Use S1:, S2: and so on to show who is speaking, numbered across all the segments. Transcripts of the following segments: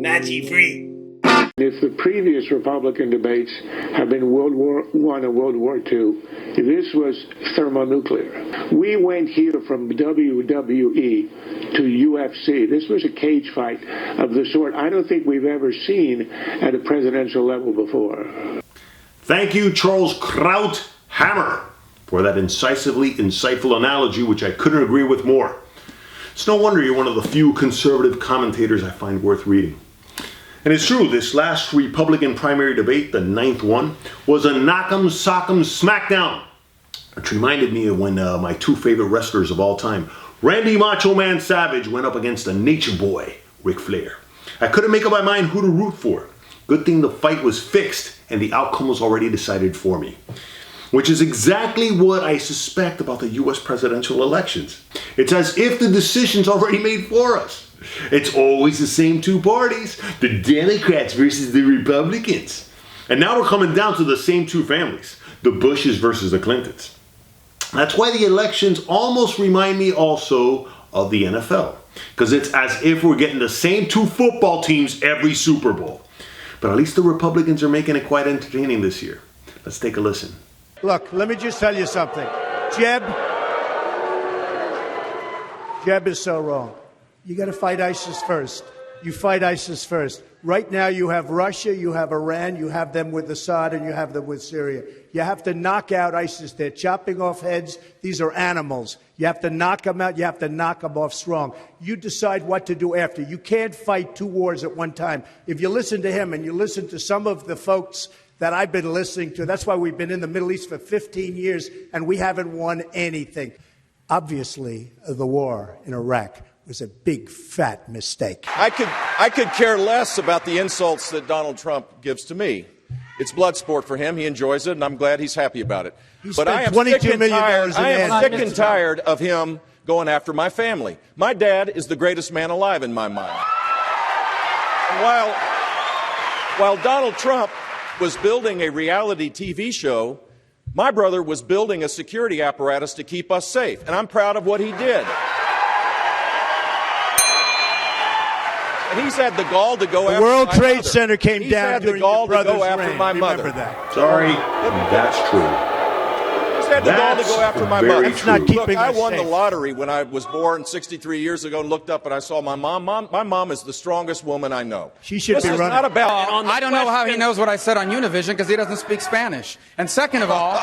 S1: Nachi free.
S2: If the previous Republican debates have been World War I and World War II, this was thermonuclear. We went here from WWE to UFC. This was a cage fight of the sort I don't think we've ever seen at a presidential level before.
S3: Thank you, Charles Krauthammer, for that insightful analogy, which I couldn't agree with more. It's no wonder you're one of the few conservative commentators I find worth reading. And it's true, this last Republican primary debate, the 9th one, was a knock'em, sock'em, smackdown. Which reminded me of when my two favorite wrestlers of all time, Randy Macho Man Savage, went up against a nature boy, Ric Flair. I couldn't make up my mind who to root for. Good thing the fight was fixed and the outcome was already decided for me. Which is exactly what I suspect about the US presidential elections. It's as if the decision's already made for us. It's always the same two parties, the Democrats versus the Republicans. And now we're coming down to the same two families, the Bushes versus the Clintons. That's why the elections almost remind me also of the NFL, because it's as if we're getting the same two football teams every Super Bowl. But at least the Republicans are making it quite entertaining this year. Let's take a listen.
S4: Look, let me just tell you something. Jeb is so wrong. You got to fight ISIS first. You fight ISIS first. Right now you have Russia, you have Iran, you have them with Assad, and you have them with Syria. You have to knock out ISIS. They're chopping off heads. These are animals. You have to knock them out. You have to knock them off strong. You decide what to do after. You can't fight two wars at one time. If you listen to him and you listen to some of the folks that I've been listening to, that's why we've been in the Middle East for 15 years and we haven't won anything. Obviously, the war in Iraq was a big, fat mistake.
S5: I could care less about the insults that Donald Trump gives to me. It's blood sport for him. He enjoys it, and I'm glad he's happy about it. But I am sick and tired of him going after my family. My dad is the greatest man alive in my mind. And while Donald Trump was building a reality TV show, my brother was building a security apparatus to keep us safe, and I'm proud of what he did. And he's had the gall to go after my mother.
S4: The World Trade Center came down
S5: during your brother's reign.
S4: Remember that.
S3: Sorry, that's true.
S5: He's had the gall to go after my mother.
S4: That's not keeping
S5: Look, I
S4: us
S5: won
S4: safe.
S5: the lottery when I was born 63 years ago and looked up and I saw my mom. My mom is the strongest woman I know.
S4: She should be running.
S5: This is not about...
S6: I don't know how he knows what I said on Univision because he doesn't speak Spanish. And second of all,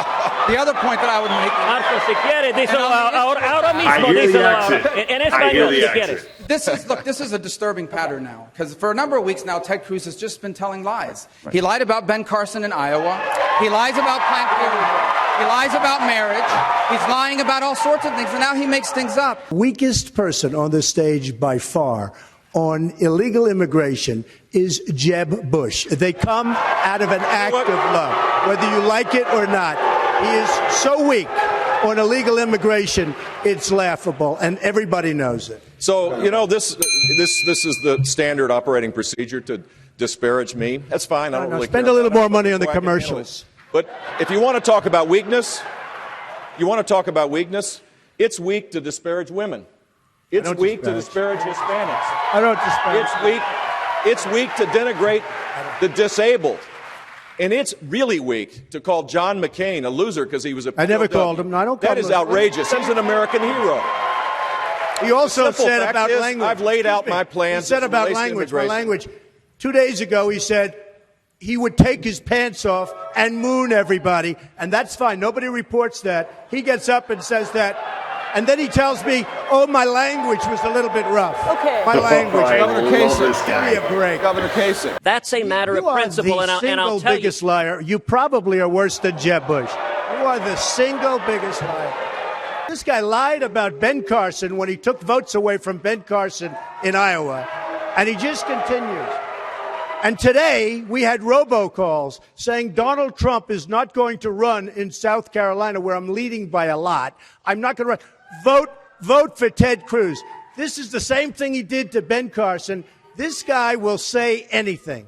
S6: the other point that I would make...
S7: Marco, si quiere, díselo ahora mismo, díselo ahora. En español, si quieres.
S6: This is a disturbing pattern now, because for a number of weeks now, Ted Cruz has just been telling lies. Right. He lied about Ben Carson in Iowa. He lies about Planned Parenthood. He lies about marriage. He's lying about all sorts of things, and now he makes things up.
S4: Weakest person on the stage by far on illegal immigration is Jeb Bush. They come out of an act of love, whether you like it or not. He is so weak on illegal immigration, it's laughable, and everybody knows it.
S5: So, you know, this is the standard operating procedure to disparage me. That's fine. I don't really
S4: spend
S5: care
S4: a little
S5: about
S4: more
S5: it.
S4: money on the
S5: So I can handle
S4: commercials.
S5: it. But if you want to talk about weakness, it's weak to disparage women. It's weak to disparage Hispanics.
S4: I don't disparage.
S5: It's weak to denigrate the disabled. And it's really weak to call John McCain a loser because he was a POW.
S4: I never called him. No, I don't call
S5: That
S4: him
S5: is outrageous. He's an American hero.
S4: He also
S5: The simple
S4: said
S5: fact
S4: about
S5: is,
S4: language.
S5: I've laid out my plans.
S4: He said
S5: as it
S4: about
S5: relates to
S4: language.
S5: immigration.
S4: My language. 2 days ago, he said he would take his pants off and moon everybody, and that's fine. Nobody reports that. He gets up and says that, and then he tells me, "Oh, my language was a little bit rough."
S7: Okay.
S4: My language.
S5: Governor Kasich.
S4: Give me a break.
S5: Governor Kasich.
S7: That's a matter of principle, and I'll tell you.
S4: You are the single biggest liar. You probably are worse than Jeb Bush. You are the single biggest liar. This guy lied about Ben Carson when he took votes away from Ben Carson in Iowa, and he just continues. And today, we had robocalls saying Donald Trump is not going to run in South Carolina, where I'm leading by a lot. I'm not going to run. Vote for Ted Cruz. This is the same thing he did to Ben Carson. This guy will say anything.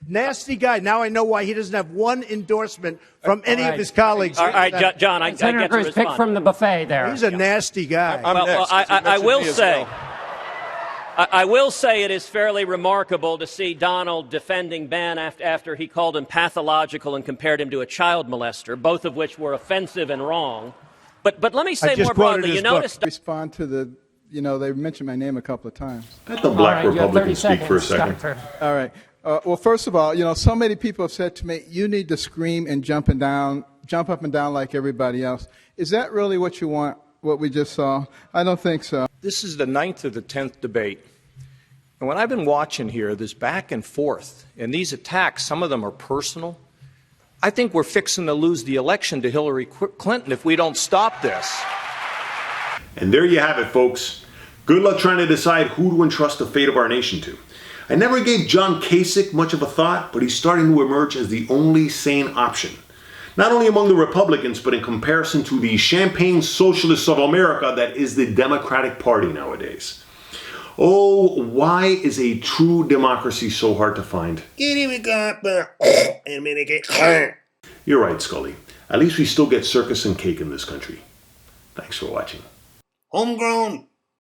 S4: Nasty guy. Now I know why he doesn't have one endorsement from any of his colleagues.
S7: All right, John, I get to
S8: Senator Cruz, pick
S7: respond.
S8: from the buffet there.
S4: He's a nasty guy.
S5: I'm next.
S7: I will say, I will say it is fairly remarkable to see Donald defending Ben after he called him pathological and compared him to a child molester, both of which were offensive and wrong. But let me say more broadly, you noticed...
S1: Respond to the, they mentioned my name a couple of times.
S3: Let the black Republican speak for a second.
S1: All right. Well, first of all, so many people have said to me, you need to scream and jump up and down like everybody else. Is that really what you want, what we just saw? I don't think so.
S8: This is the 9th or the 10th debate. And what I've been watching here, this back and forth, and these attacks, some of them are personal. I think we're fixing to lose the election to Hillary Clinton if we don't stop this.
S3: And there you have it, folks. Good luck trying to decide who to entrust the fate of our nation to. I never gave John Kasich much of a thought, but he's starting to emerge as the only sane option. Not only among the Republicans, but in comparison to the champagne socialists of America that is the Democratic Party nowadays. Oh, why is a true democracy so hard to find? You're right, Scully. At least we still get circus and cake in this country. Thanks for watching.
S9: Homegrown.